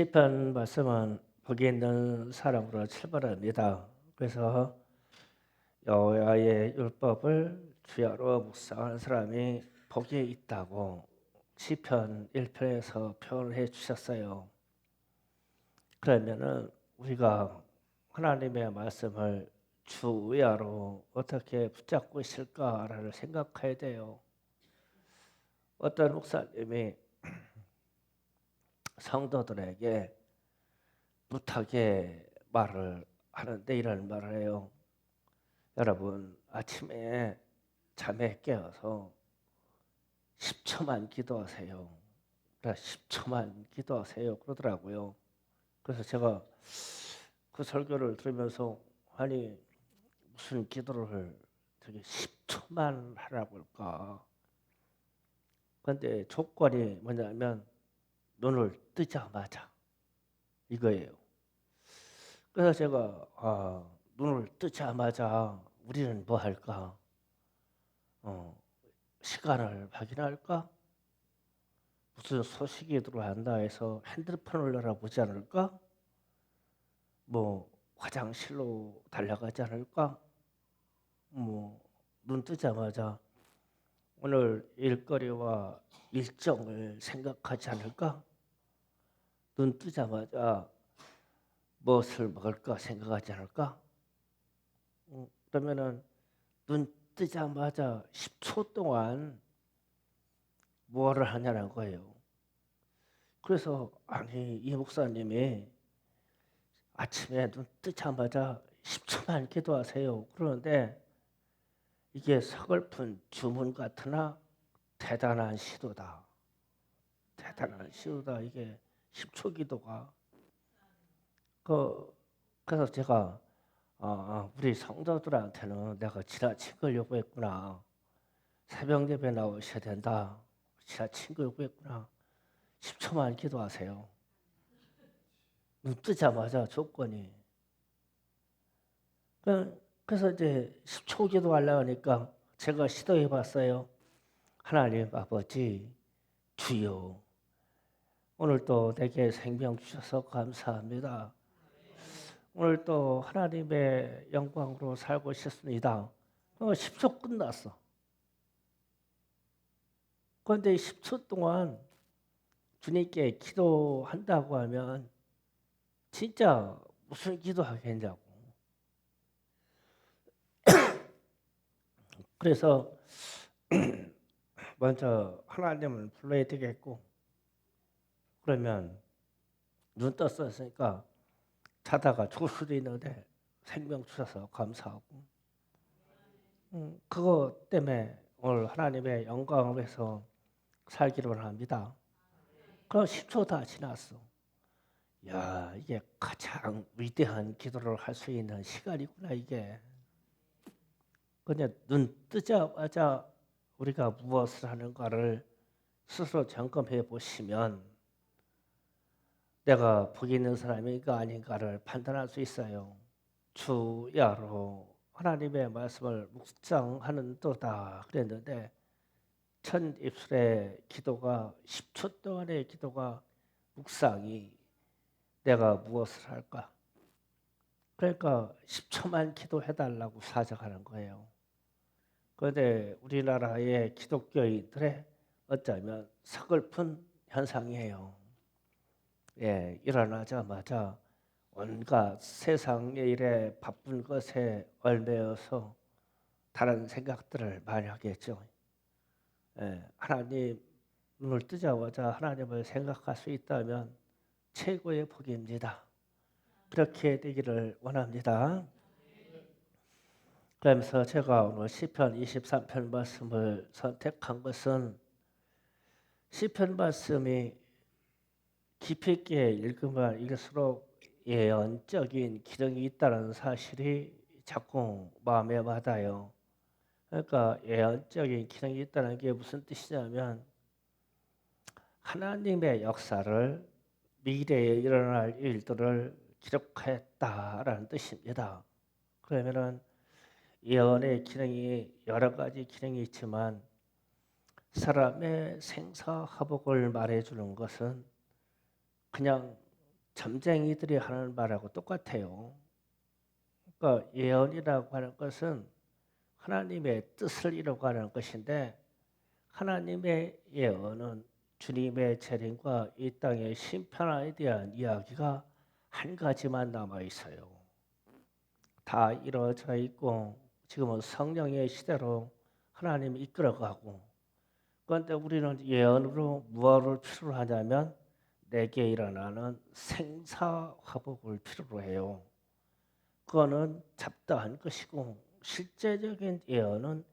시편 말씀은 복이 있는 사람으로 출발합니다. 그래서 여호와의 율법을 주야로 묵상하는 사람이 복이 있다고 시편 1편에서 표현을 해 주셨어요. 그러면은 우리가 하나님의 말씀을 주야로 어떻게 붙잡고 있을까를 생각해야 돼요. 어떤 목사님이 성도들에게 부탁의 말을 하는데 이런 말을 해요. 여러분 아침에 잠에 깨어서 10초만 기도하세요. 10초만 기도하세요 그러더라고요. 그래서 제가 그 설교를 들으면서 아니 무슨 기도를 되게 10초만 하라고 할까. 그런데 조건이 뭐냐면 눈을 뜨자마자 이거예요. 그래서 제가 눈을 뜨자마자 우리는 뭐 할까? 시간을 확인할까? 무슨 소식이 들어왔나 해서 핸드폰을 알아보지 않을까? 뭐 화장실로 달려가지 않을까? 뭐 눈 뜨자마자 오늘 일거리와 일정을 생각하지 않을까? 눈 뜨자마자 무엇을 먹을까 생각하지 않을까? 그러면은 눈 뜨자마자 10초 동안 뭐를 하냐는 거예요. 그래서 아니 이 목사님이 아침에 눈 뜨자마자 10초만 기도하세요 그러는데 이게 서글픈 주문 같으나 대단한 시도다. 대단한 시도다. 이게 10초 기도가. 그래서 제가 우리 성도들한테는 내가 지나친 걸 요구했구나. 새벽 예배 나오셔야 된다. 지나친 걸 요구했구나. 10초만 기도하세요. 눈 뜨자마자 조건이. 그래서 이제 10초 기도하려고 하니까 제가 시도해 봤어요. 하나님 아버지 주여 오늘 또 내게 생명 주셔서 감사합니다. 오늘 또 하나님의 영광으로 살고 싶습니다. 10초 끝났어. 그런데 10초 동안 주님께 기도한다고 하면 진짜 무슨 기도하겠냐고. 그래서 먼저 하나님을 불러야 되겠고 그러면 눈 떴으니까 자다가 죽을 수도 있는데 생명 주셔서 감사하고 그거 때문에 오늘 하나님의 영광을 위해서 살기로 합니다. 그럼 10초 다 지났어. 야 이게 가장 위대한 기도를 할 수 있는 시간이구나 이게. 그냥 눈 뜨자마자 우리가 무엇을 하는가를 스스로 점검해 보시면 내가 복이 있는 사람인가 아닌가를 판단할 수 있어요. 주야로 하나님의 말씀을 묵상하는 도다 그랬는데 첫 입술의 기도가 10초 동안의 기도가 묵상이 내가 무엇을 할까? 그러니까 10초만 기도해달라고 사정하는 거예요. 그런데 우리나라의 기독교인들의 어쩌면 서글픈 현상이에요. 예, 일어나자마자 온갖 세상의 일에 바쁜 것에 얽매여서 다른 생각들을 많이 하겠죠. 예, 하나님 눈을 뜨자마자 하나님을 생각할 수 있다면 최고의 복입니다. 그렇게 되기를 원합니다. 그러면서 제가 오늘 시편 23편 말씀을 선택한 것은 시편 말씀이 깊이 있게 읽으면 읽을수록 예언적인 기능이 있다는 사실이 자꾸 마음에 와닿아요. 그러니까 예언적인 기능이 있다는 게 무슨 뜻이냐면 하나님의 역사를 미래에 일어날 일들을 기록했다라는 뜻입니다. 그러면은 예언의 기능이 여러 가지 기능이 있지만 사람의 생사화복을 말해주는 것은 그냥 점쟁이들이 하는 말하고 똑같아요. 그러니까 예언이라고 하는 것은 하나님의 뜻을 이루어가는 것인데 하나님의 예언은 주님의 재림과 이 땅의 심판에 대한 이야기가 한 가지만 남아 있어요. 다 이루어져 있고 지금은 성령의 시대로 하나님이 이끌어가고 그런데 우리는 예언으로 무엇을 필요로 하냐면 내게 일어나는 생사화복을 필요로 해요. 그거는 잡다한 것이고 실제적인 예언은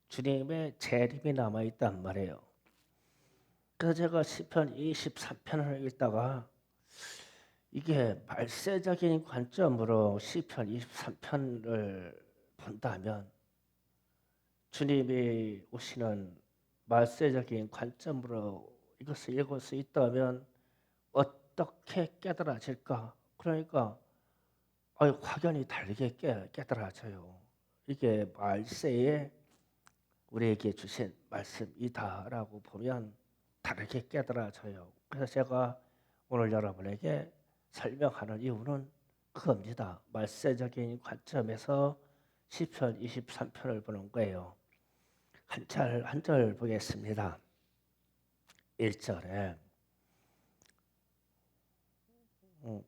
주님의 재림이 남아있단 말이에요. 그래서 제가 시편 23편을 읽다가 이게 말세적인 관점으로 시편 23편을 본다면 주님이 오시는 말세적인 관점으로 이것을 읽을 수 있다면 어떻게 깨달아질까? 그러니까 확연히 다르게 깨달아져요. 이게 말세에 우리에게 주신 말씀이다라고 보면 다르게 깨달아져요. 그래서 제가 오늘 여러분에게 설명하는 이유는 그겁니다. 말세적인 관점에서 시편 23편을 보는 거예요. 한 절 보겠습니다. 1절에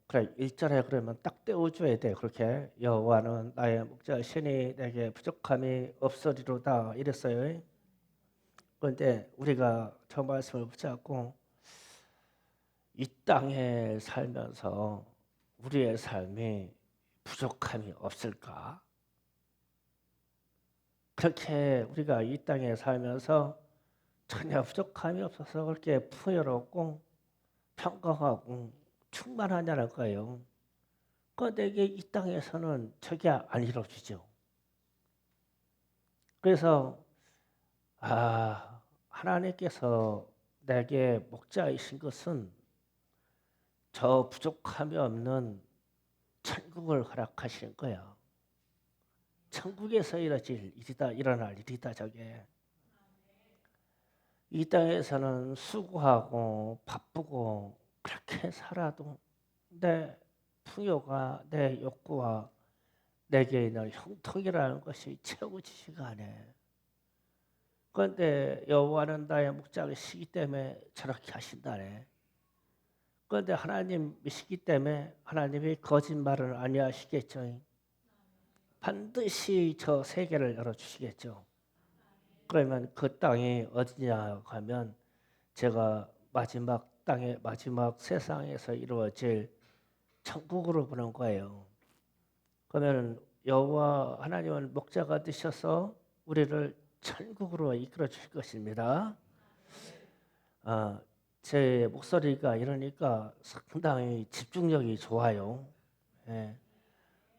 그래 1절에 그러면 딱 떼어줘야 돼. 그렇게 여호와는 나의 목자시니 내게 부족함이 없으리로다 이랬어요. 그런데 우리가 저 말씀을 붙잡고 이 땅에 살면서 우리의 삶이 부족함이 없을까? 그렇게 우리가 이 땅에 살면서 전혀 부족함이 없어서 그렇게 풍요롭고 평강하고 충만하냐는 거예요. 그런데 이게 이 땅에서는 저게 안 이루어지죠. 그래서 하나님께서 내게 목자이신 것은 저 부족함이 없는 천국을 허락하시는 거야. 천국에서 이뤄질 일이다, 일어날 일이다 저게. 이 땅에서는 수고하고 바쁘고 그렇게 살아도 내 풍요가 내 욕구와 내게 있는 형통이라는 것이 채워지지가 않아. 그런데 여호와는 나의 목자이시기 때문에 저렇게 하신다네. 그런데 하나님 이시기 때문에 하나님이 거짓말을 아니하시겠죠. 반드시 저 세계를 열어주시겠죠. 그러면 그 땅이 어디냐 하면 제가 마지막 땅의 마지막 세상에서 이루어질 천국으로 보는 거예요. 그러면 여호와 하나님은 목자가 되셔서 우리를 천국으로 이끌어 주실 것입니다. 제 목소리가 이러니까 상당히 집중력이 좋아요. 예,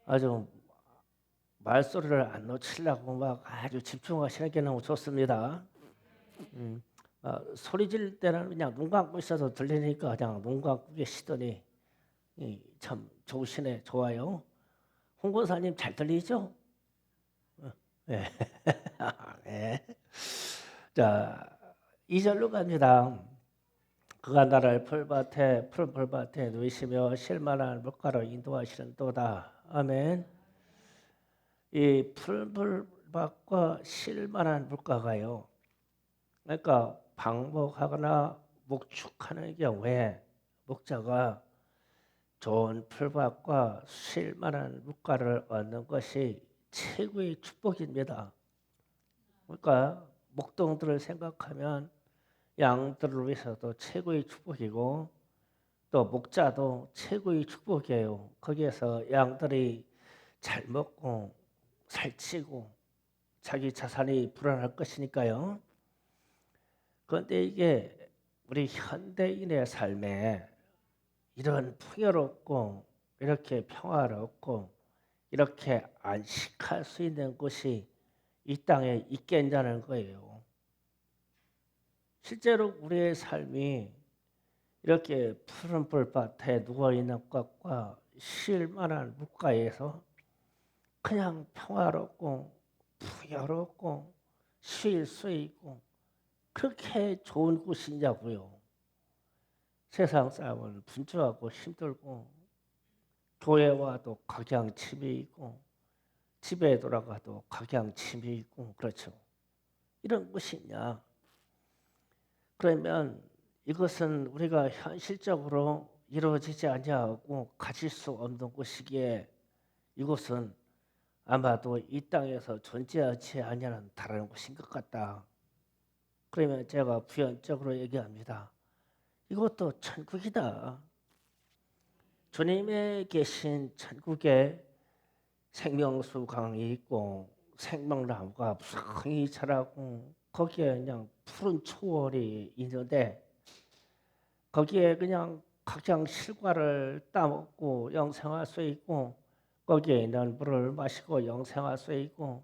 아주 말소리를 안 놓치려고 막 아주 집중하시는 게 너무 좋습니다. 소리 지를 때는 그냥 눈 감고 있어도 들리니까 그냥 눈 감고 계시더니 참 좋으시네. 좋아요. 홍보사님 잘 들리죠? 네. 네. 자, 2절로 갑니다. 그가 나를 푸른 풀밭에 누이시며 쉴만한 물가로 인도하시는 도다. 아멘. 이 푸른 풀밭과 쉴만한 물가가요. 그러니까 방목하거나 목축하는 경우에 목자가 좋은 풀밭과 쉴만한 물가를 얻는 것이 최고의 축복입니다. 그러니까 목동들을 생각하면 양들을 위해서도 최고의 축복이고 또 목자도 최고의 축복이에요. 거기에서 양들이 잘 먹고 살찌고 자기 자산이 불어날 것이니까요. 그런데 이게 우리 현대인의 삶에 이런 풍요롭고 이렇게 평화롭고 이렇게 안식할 수 있는 곳이 이 땅에 있겠냐는 거예요. 실제로 우리의 삶이 이렇게 푸른 풀밭에 누워있는 것과 쉴 만한 물가에서 그냥 평화롭고 풍요롭고 쉴 수 있고 그렇게 좋은 곳이냐고요. 세상 사람은 분주하고 힘들고 교회 와도 각양침이 있고 집에 돌아가도 각양침이 있고 그렇죠. 이런 것이 있냐? 그러면 이것은 우리가 현실적으로 이루어지지 아니하고 가질 수 없는 것이기에 이것은 아마도 이 땅에서 존재하지 아니하는 다른 것인 것 같다. 그러면 제가 부연적으로 얘기합니다. 이것도 천국이다. 주님의 계신 천국에 생명수 강이 있고 생명나무가 무성히 자라고 거기에 그냥 푸른 초월이 있는데 거기에 그냥 각종 실과를 따먹고 영생할 수 있고 거기에 있는 물을 마시고 영생할 수 있고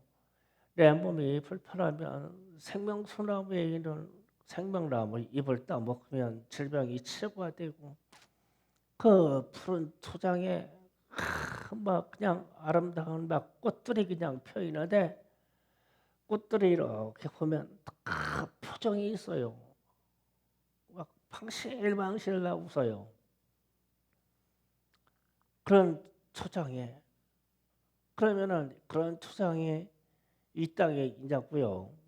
내 몸이 불편하면 생명수나무에 있는 생명나무 잎을 따먹으면 질병이 치료가 되고 그 푸른 토장에 막 그냥 아름다운 막 꽃들이 그냥 펴 있는데 꽃들이 이렇게 보면 다 표정이 있어요. 막 방실방실 나 웃어요. 그런 초장에 그러면은 그런 초장이 이 땅에 있냐고요.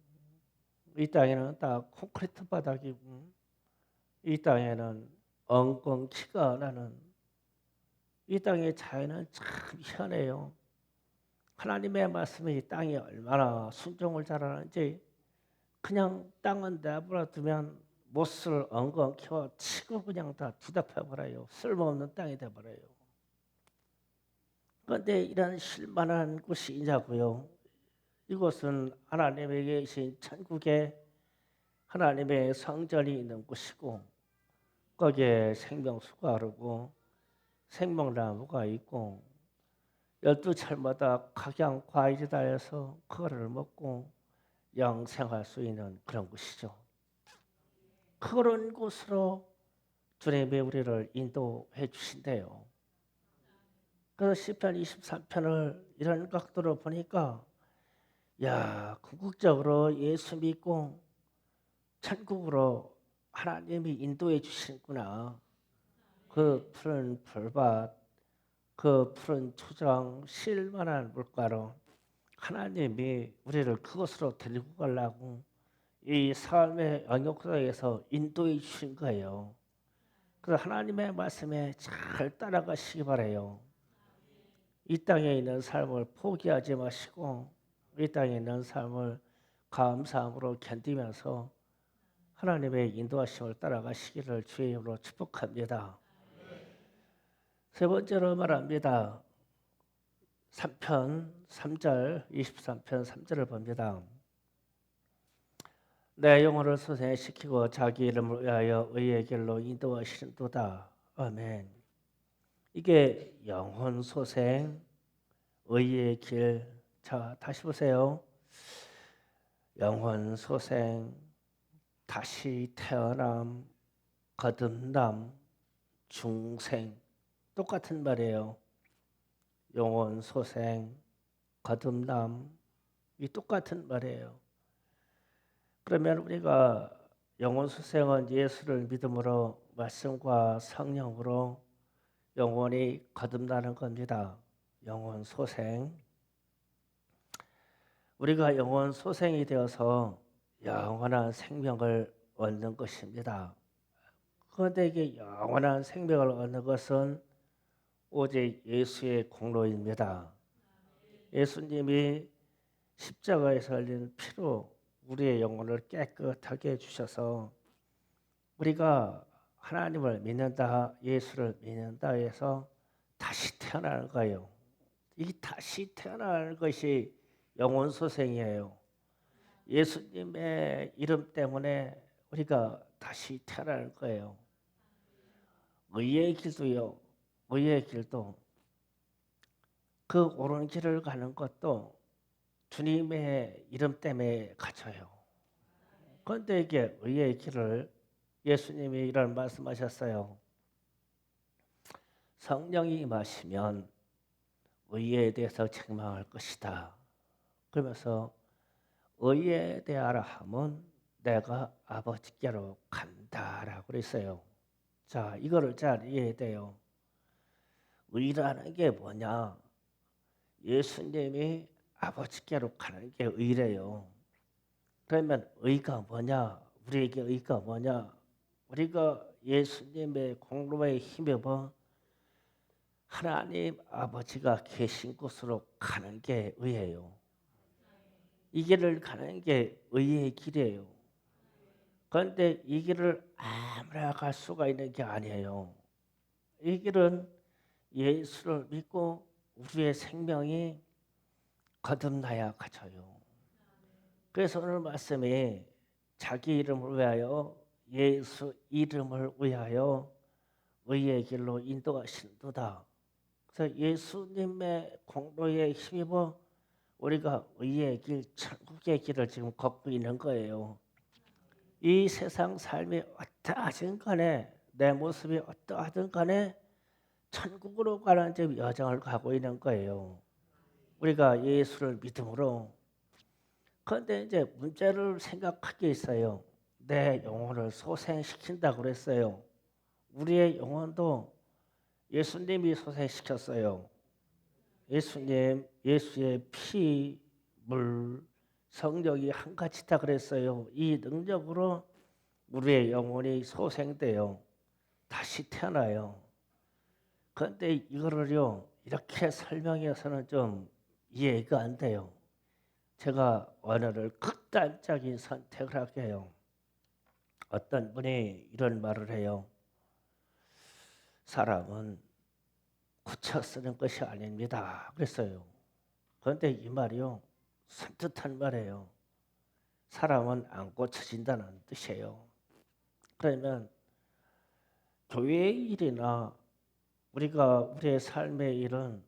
이 땅에는 딱 콘크리트 바닥이고 이 땅에는 엉겅퀴가 나는 이 땅의 자연은 참 희한해요. 하나님의 말씀이 이 땅이 얼마나 순종을 잘하는지 그냥 땅은 내버려 두면 못을 엉겅퀴와 치고 그냥 다 뒤덮여버려요. 쓸모없는 땅이 돼버려요. 그런데 이런 실만한 곳이 있냐고요. 이곳은 하나님의 계신 천국에 하나님의 성전이 있는 곳이고 거기에 생명수가 흐르고 생명나무가 있고 12철마다 각양 과일이 달려서 그거를 먹고 영생할 수 있는 그런 곳이죠. 그런 곳으로 주님이 우리를 인도해 주신대요. 그래서 시편 23편을 이런 각도로 보니까 야, 궁극적으로 예수 믿고 천국으로 하나님이 인도해 주시구나. 그 푸른 풀밭, 그 푸른 초장, 실만한 물가로 하나님이 우리를 그곳으로 데리고 가려고 이 삶의 영역에서 인도해 주신 거예요. 그래서 하나님의 말씀에 잘 따라가시기 바라요. 이 땅에 있는 삶을 포기하지 마시고 이 땅에 있는 삶을 감사함으로 견디면서 하나님의 인도하심을 따라가시기를 주의 이름으로 축복합니다. 세 번째로 말합니다. 3편 3절 23편 3절을 봅니다. 내 영혼을 소생시키고 자기 이름을 위하여 의의 길로 인도하시는도다. 아멘. 이게 영혼 소생, 의의 길. 자, 다시 보세요. 영혼 소생, 다시 태어남, 거듭남, 중생. 똑같은 말이에요. 영혼 소생, 거듭남, 이 똑같은 말이에요. 그러면 우리가 영혼 소생은 예수를 믿음으로 말씀과 성령으로 영혼이 거듭나는 겁니다. 영혼 소생. 우리가 영혼 소생이 되어서 영원한 생명을 얻는 것입니다. 그런데 이게 영원한 생명을 얻는 것은 오직 예수의 공로입니다. 예수님이 십자가에서 흘린 피로 우리의 영혼을 깨끗하게 해주셔서 우리가 하나님을 믿는다, 예수를 믿는다 해서 다시 태어나는 거예요. 이 다시 태어나는 것이 영혼 소생이에요. 예수님의 이름 때문에 우리가 다시 태어나는 거예요. 의의 길도요. 의의 길도 그 옳은 길을 가는 것도 주님의 이름 때문에 가져요. 그런데 이게 의의 길을 예수님이 이런 말씀하셨어요. 성령이 임하시면 의에 대해서 책망할 것이다. 그러면서 의에 대하라 함은 내가 아버지께로 간다라고 그랬어요. 자, 이거를 잘 이해해야 돼요. 의라는 게 뭐냐? 예수님이 아버지께로 가는 게 의래요. 그러면 의가 뭐냐? 우리에게 의가 뭐냐? 우리가 예수님의 공로에 힘입어 하나님 아버지가 계신 곳으로 가는 게 의예요. 이 길을 가는 게 의의 길이에요. 그런데 이 길을 아무나 갈 수가 있는 게 아니에요. 이 길은 예수를 믿고 우리의 생명이 거듭나야 가져요. 그래서 오늘 말씀에 자기 이름을 위하여 예수 이름을 위하여 의의 길로 인도하신도다. 그래서 예수님의 공로에 힘입어 우리가 의의 길, 천국의 길을 지금 걷고 있는 거예요. 이 세상 삶이 어떠하든 간에 내 모습이 어떠하든 간에 천국으로 가는 집 여정을 가고 있는 거예요. 우리가 예수를 믿음으로. 그런데 이제 문제를 생각하게 있어요. 내 영혼을 소생시킨다고 그랬어요. 우리의 영혼도 예수님이 소생시켰어요. 예수님, 예수의 피, 물, 성령이 한 가지다 그랬어요. 이 능력으로 우리의 영혼이 소생돼요. 다시 태어나요. 그런데 이거를요, 이렇게 설명해서는 좀 이해가 안 돼요. 제가 언어를 극단적인 선택을 하게 해요. 어떤 분이 이런 말을 해요. 사람은 고쳐 쓰는 것이 아닙니다. 그랬어요. 그런데 이 말이요, 산뜻한 말이에요. 사람은 안 고쳐진다는 뜻이에요. 그러면 교회의 일이나 우리의 삶의 일은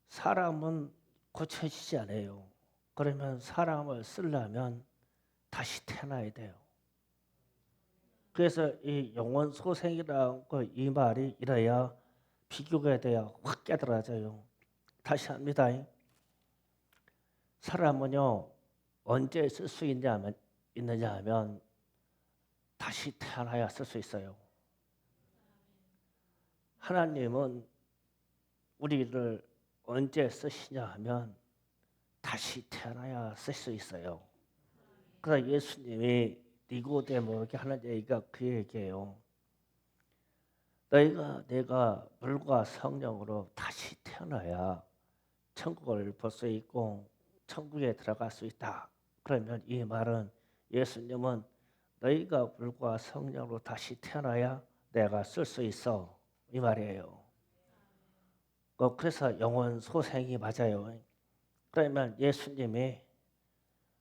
사람은 고쳐지지 않아요. 그러면 사람을 쓰려면 다시 태어나야 돼요. 그래서 이 영혼 소생이라는 이 말이 이래야 비교가 돼야 확 깨달아져요. 다시 합니다. 사람은요 언제 쓸 수 있느냐 하면 다시 태어나야 쓸 수 있어요. 하나님은 우리를 언제 쓰시냐 하면 다시 태어나야 쓸 수 있어요. 그래서 예수님이 니고데모에게 하는 얘기가 그 얘기예요. 내가 물과 성령으로 다시 태어나야 천국을 볼 수 있고 천국에 들어갈 수 있다. 그러면 이 말은 예수님은 너희가 물과 성령으로 다시 태어나야 내가 쓸 수 있어. 이 말이에요. 그래서 영혼 소생이 맞아요. 그러면 예수님이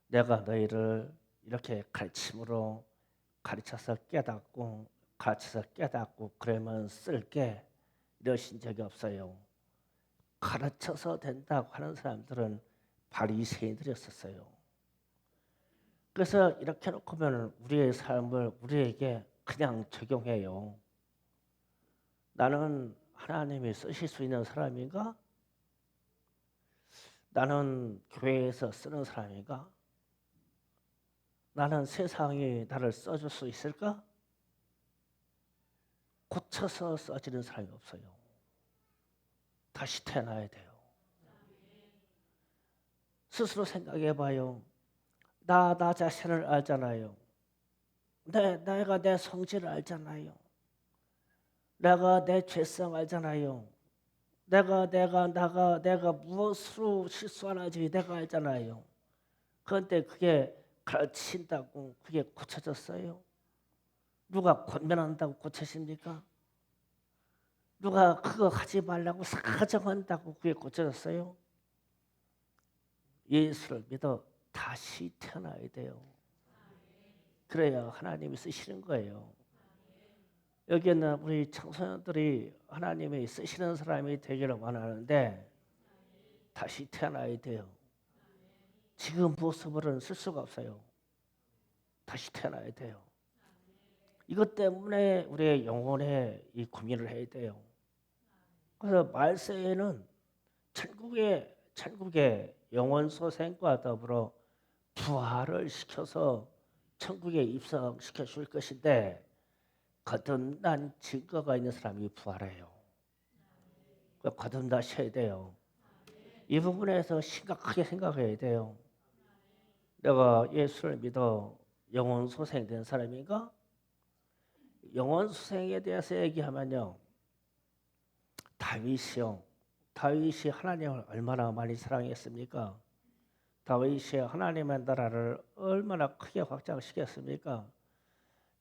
내가 너희를 이렇게 가르침으로 가르쳐서 깨닫고 그러면 쓸게 이러신 적이 없어요. 가르쳐서 된다고 하는 사람들은 바리새인들이었어요. 그래서 이렇게 놓고 보면 우리의 삶을 우리에게 그냥 적용해요. 나는 하나님이 쓰실 수 있는 사람인가? 나는 교회에서 쓰는 사람인가? 나는 세상이 나를 써줄 수 있을까? 고쳐서 써지는 사람이 없어요. 다시 태어나야 돼요. 스스로 생각해봐요. 나 자신을 알잖아요. 내가 내 성질을 알잖아요. 내가 내 죄성 알잖아요. 내가 무엇으로 실수하는지 내가 알잖아요. 그런데 그게 가르친다고 그게 고쳐졌어요? 누가 권면한다고 고쳐집니까? 누가 그거 하지 말라고 사정한다고 그게 고쳐졌어요? 예수를 믿어 다시 태어나야 돼요. 그래야 하나님이 쓰시는 거예요. 여기는 우리 청소년들이 하나님이 쓰시는 사람이 되기를 원하는데 다시 태어나야 돼요. 지금 모습으로는 쓸 수가 없어요. 다시 태어나야 돼요. 이것 때문에 우리의 영혼에 이 고민을 해야 돼요. 그래서 말세에는 천국의 영혼 소생과 더불어 부활을 시켜서 천국에 입성시켜 줄 것인데 거듭난 증거가 있는 사람이 부활해요. 거듭나셔야 돼요. 이 부분에서 심각하게 생각해야 돼요. 내가 예수를 믿어 영원 소생된 사람인가? 영원 소생에 대해서 얘기하면요. 다윗이 하나님을 얼마나 많이 사랑했습니까? 다윗이 하나님의 나라를 얼마나 크게 확장시켰습니까?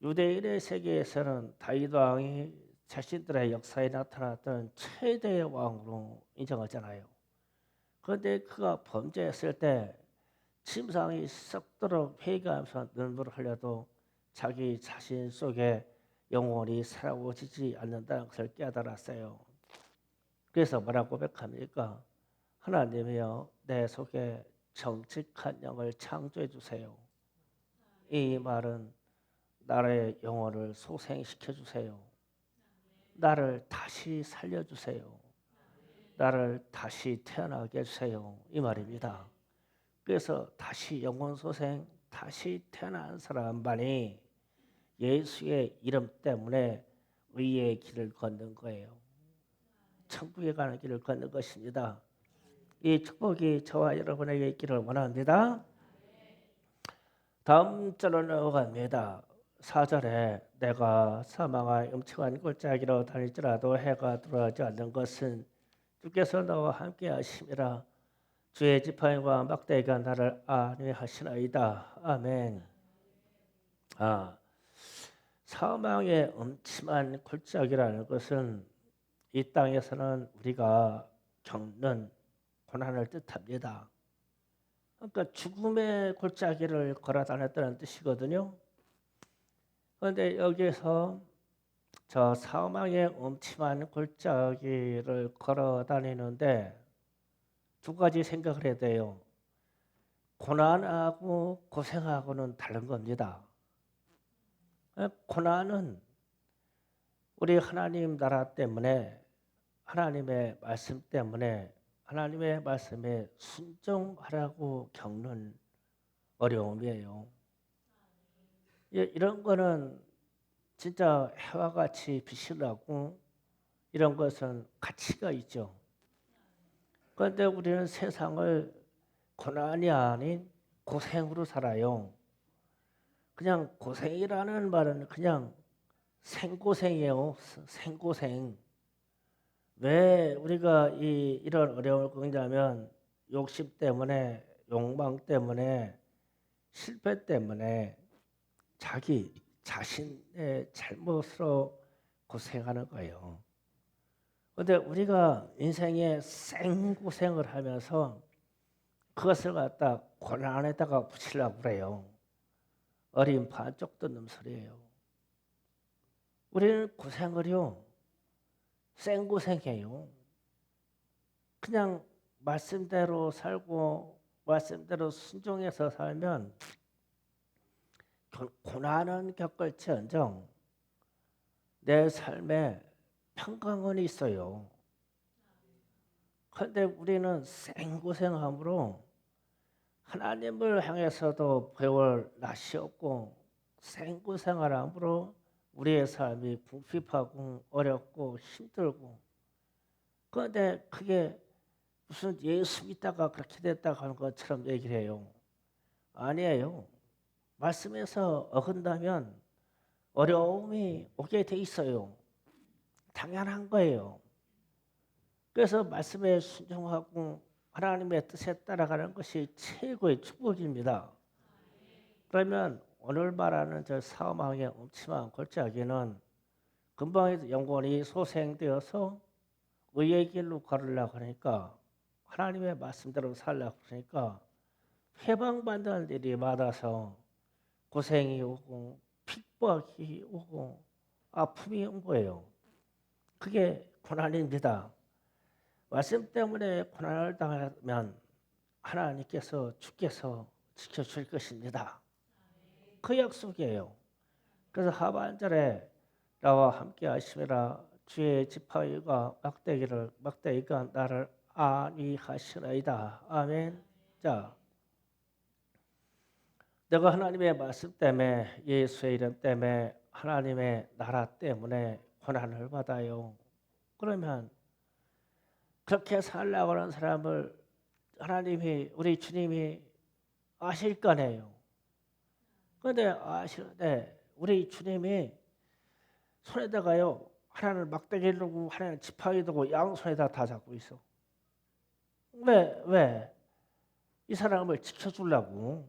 유대인의 세계에서는 다윗 왕이 자신들의 역사에 나타났던 최대의 왕으로 인정하잖아요. 그런데 그가 범죄했을 때 침상이 썩도록 회개하면서 눈물을 흘려도 자기 자신 속에 영원히 살아오지지 않는다는 것을 깨달았어요. 그래서 뭐라고 고백합니까? 하나님이여 내 속에 정직한 영을 창조해 주세요. 이 말은 나의 영혼을 소생시켜 주세요. 나를 다시 살려주세요. 나를 다시 태어나게 해주세요. 이 말입니다. 그래서 다시 영혼 소생, 다시 태어난 사람만이 예수의 이름 때문에 의의 길을 걷는 거예요. 천국에 가는 길을 걷는 것입니다. 이 축복이 저와 여러분에게 있기를 원합니다. 다음 절로 넘어갑니다. 4절에 내가 사망의 음침한 골짜기로 다닐지라도 해가 들어가지 않는 것은 주께서 나와 함께 하심이라. 주의 지팡이와 막대기가 나를 안위하시나이다. 아멘. 사망의 음침한 골짜기라는 것은 이 땅에서는 우리가 겪는 고난을 뜻합니다. 그러니까 죽음의 골짜기를 걸어 다녔다는 뜻이거든요. 그런데 여기서 저 사망의 음침한 골짜기를 걸어 다니는데 두 가지 생각을 해야 돼요. 고난하고 고생하고는 다른 겁니다. 고난은 우리 하나님 나라 때문에 하나님의 말씀 때문에 하나님의 말씀에 순종하라고 겪는 어려움이에요. 이런 거는 진짜 해와 같이 빛이 나고 이런 것은 가치가 있죠. 그런데 우리는 세상을 고난이 아닌 고생으로 살아요. 그냥 고생이라는 말은 그냥 생고생이에요. 생고생. 왜 우리가 이런 어려움을 겪냐면 욕심 때문에, 욕망 때문에, 실패 때문에 자기 자신의 잘못으로 고생하는 거예요. 그런데 우리가 인생에 생고생을 하면서 그것을 갖다 고난에다가 붙이려고 그래요. 어린 반쪽 듣는 소리예요. 우리는 고생을요. 생고생해요. 그냥 말씀대로 살고 말씀대로 순종해서 살면 고난은 겪을지언정 내 삶에 평강은 있어요. 그런데 우리는 생고생함으로 하나님을 향해서도 배울 낯이 없고 생고생활함으로 우리의 삶이 궁핍하고 어렵고 힘들고 그런데 그게 무슨 예수 믿다가 그렇게 됐다고 하는 것처럼 얘기를 해요. 아니에요. 말씀에서 어긋나면 어려움이 오게 돼 있어요. 당연한 거예요. 그래서 말씀에 순종하고 하나님의 뜻에 따라가는 것이 최고의 축복입니다. 그러면 오늘 말하는 저 사망의 음침한 골짜기는 금방 영혼이 소생되어서 의의 길로 걸으려고 하니까 하나님의 말씀대로 살려고 하니까 해방받는 일이 많아서 고생이 오고 핍박이 오고 아픔이 온 거예요. 그게 고난입니다. 말씀 때문에 고난을 당하면 하나님께서 주께서 지켜줄 것입니다. 그 약속이에요. 그래서 하반절에 나와 함께 하시리라. 주의 지팡이가 막대기가 나를 안위하시나이다. 아멘. 자, 내가 하나님의 말씀 때문에 예수의 이름 때문에 하나님의 나라 때문에 고난을 받아요. 그러면 그렇게 살려고 하는 사람을 하나님이 우리 주님이 아실 거네요. 그런데 아시는데 우리 주님이 손에다가요 하나는 막대기를 두고 하나는 지팡이 두고 양손에다 다 잡고 있어. 왜? 왜? 이 사람을 지켜주려고.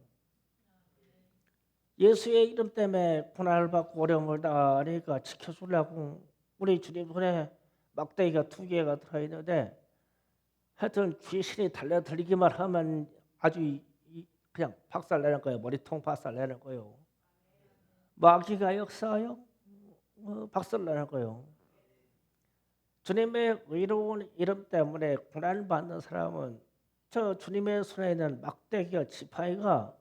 예수의 이름 때문에 고난을 받고 어려움을 당하니까 지켜주려고 우리 주님 손에 막대기가 2개가 들어있는데 하여튼 귀신이 달려들기만 하면 아주 그냥 박살내는 거예요. 머리통 박살내는 거예요. 마귀가 역사하여 박살내는 거예요. 주님의 의로운 이름 때문에 고난을 받는 사람은 저 주님의 손에 있는 막대기와 지팡이가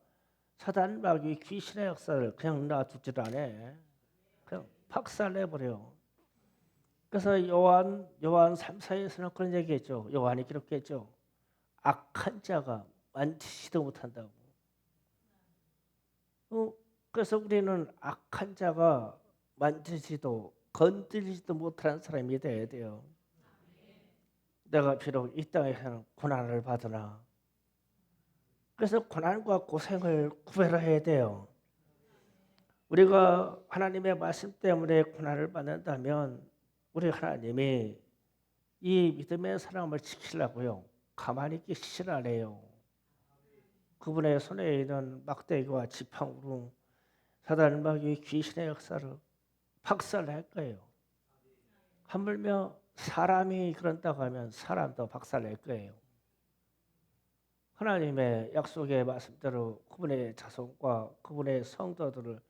사단 마귀 귀신의 역사를 그냥 놔두질 않아. 그냥 박살내버려. 그래서 요한 3사에서는 그런 얘기했죠. 요한이 기록했죠. 악한 자가 만지지도 못한다고. 그래서 우리는 악한 자가 만지지도 건드리지도 못하는 사람이 돼야 돼요. 내가 비록 이 땅에서는 고난을 받으나 그래서 고난과 고생을 구별해야 돼요. 우리가 하나님의 말씀 때문에 고난을 받는다면 우리 하나님이 이 믿음의 사람을 지키려고요. 가만히 계시질 않아요. 그분의 손에 있는 막대기와 지팡으로 사단 마귀 귀신의 역사를 박살낼 거예요. 하물며 사람이 그런다고 하면 사람도 박살낼 거예요. 하나님의 약속의 말씀대로 그분의 자손과 그분의 성도들을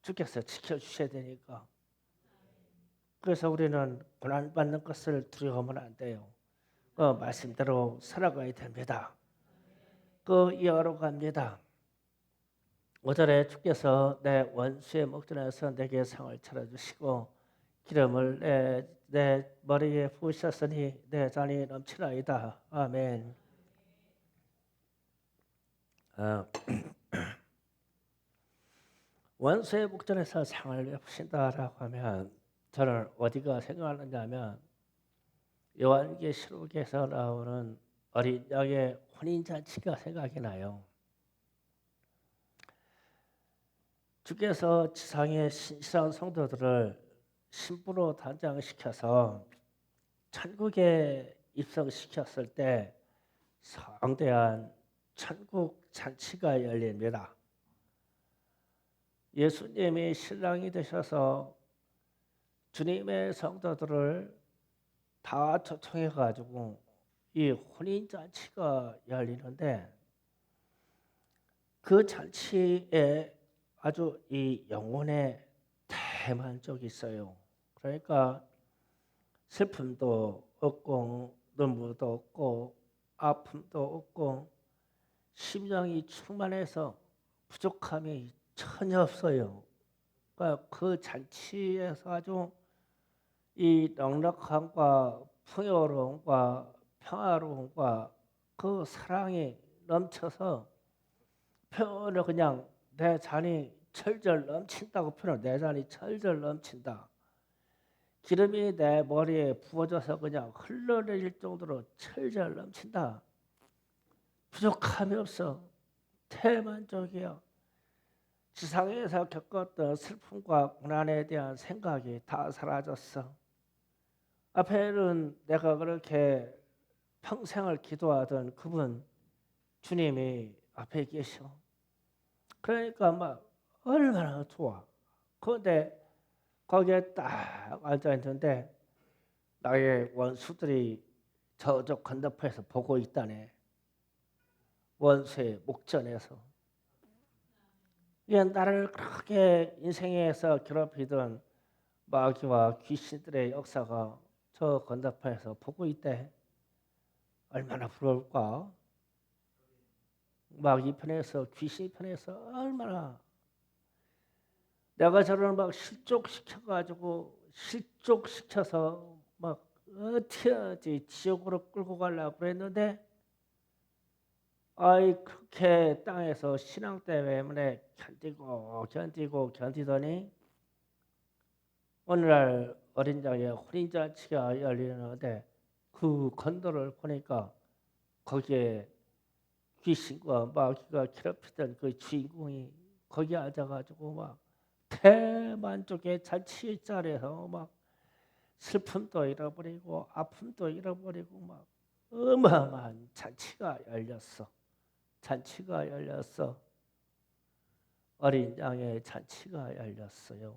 주께서 지켜주셔야 되니까. 그래서 우리는 고난받는 것을 두려워하면 안 돼요. 그 말씀대로 살아가야 됩니다. 그 이어로 갑니다. 5절에 주께서 내 원수의 목전에서 내게 상을 차려주시고 기름을 내 머리에 부으셨으니 내 잔이 넘치나이다. 아멘. 원수의 목전에서 상을 베푸신다라고 하면 저는 어디가 생각나냐면 요한계시록에서 나오는 어린 양의 혼인잔치가 생각이 나요. 주께서 지상의 신실한 성도들을 신부로 단장시켜서 천국에 입성시켰을 때 성대한 천국 잔치가 열립니다. 예수님이 신랑이 되셔서 주님의 성도들을 다 초청해 가지고 이 혼인 잔치가 열리는데 그 잔치에 아주 이 영혼의 대만족이 있어요. 그러니까 슬픔도 없고 눈물도 없고 아픔도 없고 심령이 충만해서 부족함이 전혀 없어요. 그러니까 그 잔치에서 아주 이 넉넉함과 풍요로움과 평화로움과 그 사랑이 넘쳐서 표현을 그냥 내 잔이 철절 넘친다고 표현을 내 잔이 철절 넘친다. 기름이 내 머리에 부어져서 그냥 흘러내릴 정도로 철절 넘친다. 부족함이 없어. 대만족이야. 지상에서 겪었던 슬픔과 고난에 대한 생각이 다 사라졌어. 앞에는 내가 그렇게 평생을 기도하던 그분 주님이 앞에 계셔. 그러니까 막 얼마나 좋아. 그런데 거기에 딱 앉아 있는데 나의 원수들이 저쪽 건너편에서 보고 있다네. 원수의 목전에서. 이게 나를 크게 인생에서 괴롭히던 마귀와 귀신들의 역사가 저 건너편에서 보고 있대. 얼마나 부러울까? 마귀 편에서 귀신 편에서 얼마나 내가 저를 막 실족시켜서 막 어떻게 지옥으로 끌고 가려고 그랬는데 아이 그렇게 땅에서 신앙 때문에 견디더니 오늘날 어린 양의 혼인잔치가 열리는데 그 건도를 보니까 거기에 귀신과 마귀가 괴롭히던 그 주인공이 거기 앉아가지고 막 대만족의 잔치 자리에서 막 슬픔도 잃어버리고 아픔도 잃어버리고 막 어마어마한 잔치가 열렸어. 잔치가 열렸어. 어린 양의 잔치가 열렸어요.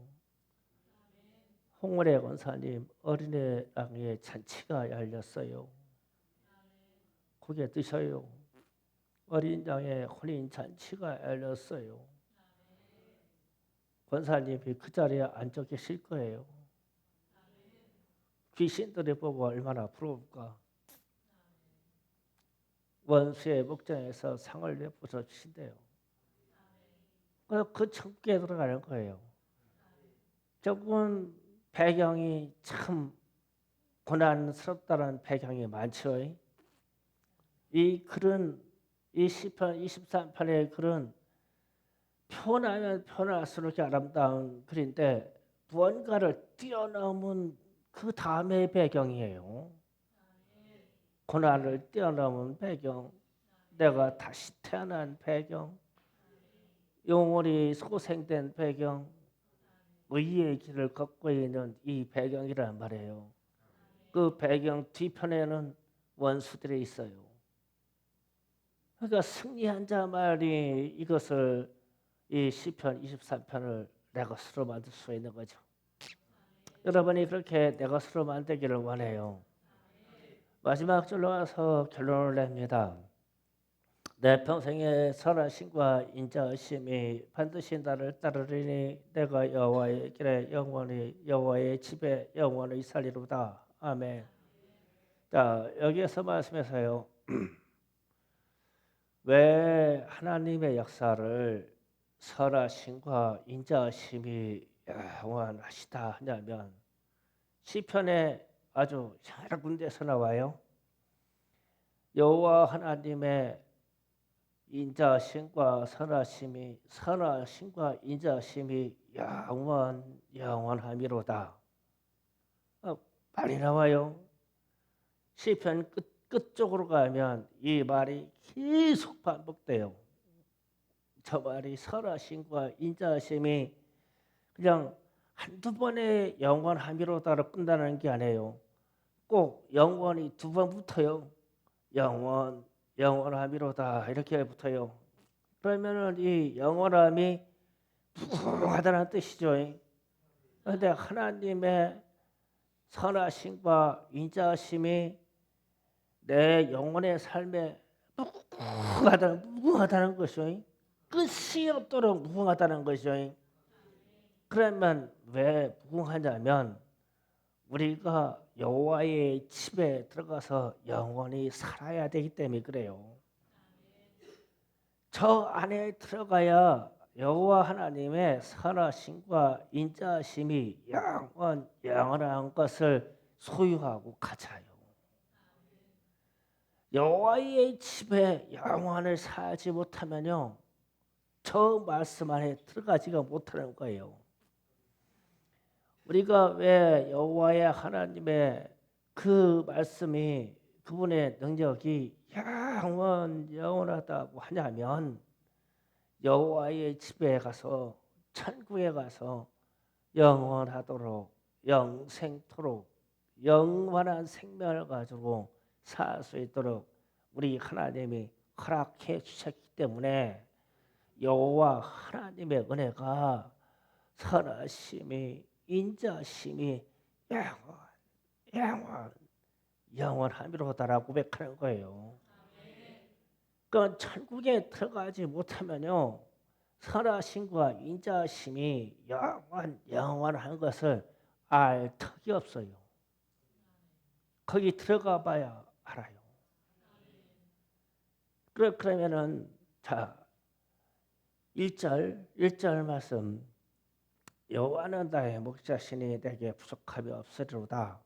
홍월의 권사님 어린애 양의 잔치가 열렸어요. 고개 드셔요. 어린 양의 혼인 잔치가 열렸어요. 권사님이 그 자리에 앉아 계실 거예요. 귀신들이 보고 얼마나 부러울까. 원수의 목장에서 상을 내부서 주신대요. 그 천국에 들어가는 거예요. 조금 배경이 참 고난스럽다는 배경이 많죠. 이 글은 이 시편 23편의 글은 표현하면 표현할수록 아름다운 글인데 무언가를 뛰어넘은 그 다음의 배경이에요. 고난을 뛰어넘은 배경, 내가 다시 태어난 배경, 영원히 소생된 배경, 의의 길을 걷고 있는 이 배경이란 말이에요. 그 배경 뒤편에는 원수들이 있어요. 그러니까 승리한 자 말이 이것을 이 시편 23편을 내 것으로 만들 수 있는 거죠. 여러분이 그렇게 내 것으로 만들기를 원해요. 마지막 절로 와서 결론을 냅니다. 내 평생의 선하심과 인자하심이 반드시 나를 따르리니 내가 여호와의 길에 영원히 여호와의 집에 영원히 살리로다. 아멘. 자, 여기에서 말씀해서요. 왜 하나님의 역사를 선하심과 인자하심이 영원하시다 하냐면 시편에 아주 여러 군데서 나와요. 여호와 하나님의 인자하심과 선하심과 인자하심이 영원함이로다. 많이 나와요. 시편 끝쪽으로 가면 이 말이 계속 반복돼요. 저 말이 선하심과 인자하심이 그냥 한두 번의 영원함이로다로 끝나는 게 아니에요. 꼭 영원히 두 번 붙어요. 영원함이로다 이렇게 붙어요. 그러면은 이 영원함이 무궁하다는 뜻이죠. 그런데 하나님의 선하심과 인자하심이 내 영혼의 삶에 무궁하다는 것이죠. 끝이 없도록 무궁하다는 것이죠. 그러면 왜 무궁하냐면 우리가 여호와의 집에 들어가서 영원히 살아야 되기 때문에 그래요. 저 안에 들어가야 여호와 하나님의 선하심과 인자하심이 영원한 것을 소유하고 가져요. 여호와의 집에 영원을 살지 못하면요, 저 말씀 안에 들어가지가 못하는 거예요. 우리가 왜 여호와의 하나님의 그 말씀이 그분의 능력이 영원하다고 하냐면 여호와의 집에 가서 천국에 가서 영원하도록 영생토록 영원한 생명을 가지고 살 수 있도록 우리 하나님이 허락해 주셨기 때문에 여호와 하나님의 은혜가 선하심이 인자심이 영원함이로다라고 고백하는 거예요. 그러니까 천국에 들어가지 못하면요, 선하심과 인자심이 영원한 것을 알 턱이 없어요. 거기 들어가 봐야 알아요. 그러면은 자 1절 말씀, 여호와는 나의 목자시니 내게 부족함이 없으리로다.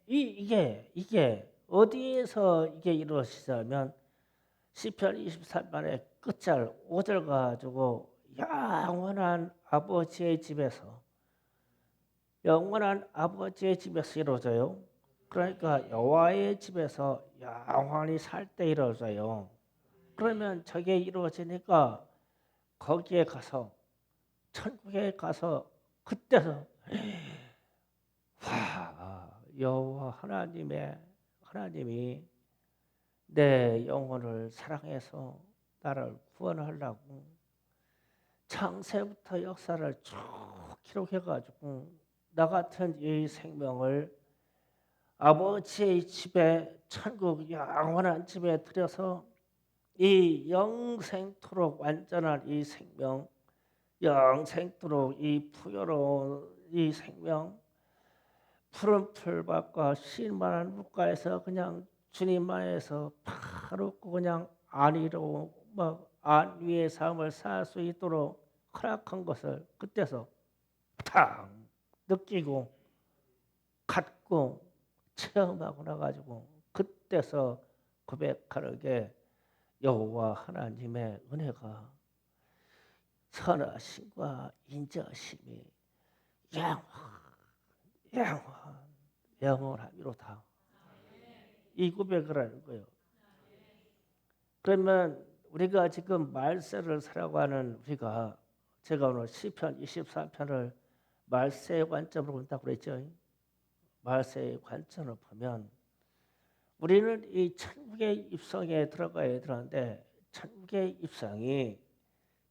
이게 어디에서 이게 이루어지냐면 시편 23편의 끝절 5절 가지고 영원한 아버지의 집에서 영원한 아버지의 집에서 이루어져요. 그러니까 여호와의 집에서 영원히 살 때 이루어져요. 그러면 저게 이루어지니까 거기에 가서 천국에 가서 그때서 여호와 하나님이 내 영혼을 사랑해서 나를 구원하려고 창세부터 역사를 쭉 기록해가지고 나 같은 이 생명을 아버지의 집에 천국 영원한 집에 들여서 이 영생토록 완전한 이 생명, 영생토록 이 풍요로운 이 생명, 푸른 풀밭과 쉴만한 물가에서 그냥 주님 안에서 바로 그냥 안위로 안위의 삶을 살 수 있도록 허락한 것을 그때서 탁 느끼고 갖고 체험하고 나가지고 그때서 고백하는 게 여호와 하나님의 은혜가 선하심과 인자하심이 영원하미로다. 이 고백을 하는 거예요. 그러면 우리가 지금 말세를 살아가는 우리가 제가 오늘 시편 23편을 말세의 관점으로 본다고 그랬죠. 말세의 관점을 보면 우리는 이 천국의 입성에 들어가야 되는데 천국의 입성이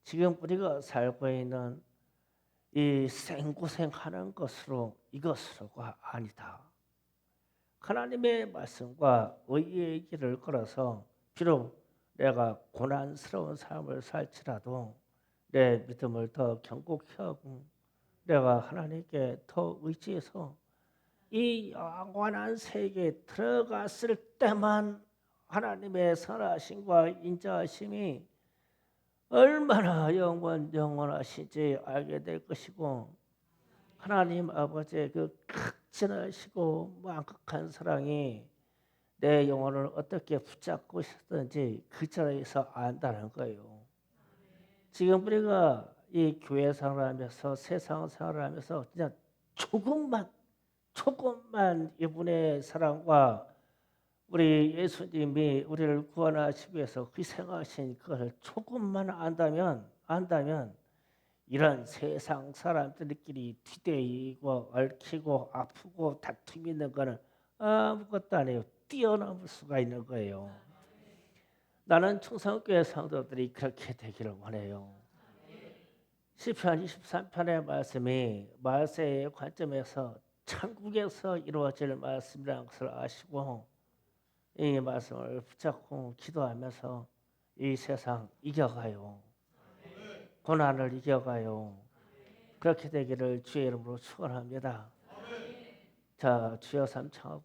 지금 우리가 살고 있는 이 생고생하는 것으로 이것으로가 아니다. 하나님의 말씀과 의의 길을 걸어서 비록 내가 고난스러운 삶을 살지라도 내 믿음을 더 견고히 하고 내가 하나님께 더 의지해서 이 영원한 세계에 들어갔을 때만 하나님의 선하심과 인자하심이 얼마나 영원하신지 알게 될 것이고 하나님 아버지의 그 극진하시고 만극한 사랑이 내 영혼을 어떻게 붙잡고 있었든지 그 자리에서 안다는 거예요. 지금 우리가 이 교회 생활하면서 세상 생활하면서 그냥 조금만 이분의 사랑과 우리 예수님이 우리를 구원하시기 위해서 희생하신 것을 조금만 안다면 이런 세상 사람들끼리 뒤대이고 얽히고 아프고 다툼이 있는 거는 아무것도 아니에요. 뛰어넘을 수가 있는 거예요. 나는 충성교회 성도들이 그렇게 되기를 원해요. 시편 23편의 말씀이 말세의 관점에서 천국에서 이루어질 말씀이라는 것을 아시고 이 말씀을 붙잡고 기도하면서 이 세상 이겨가요. 고난을 이겨가요. 그렇게 되기를 주의 이름으로 축원합니다. 자, 주여 삼창하고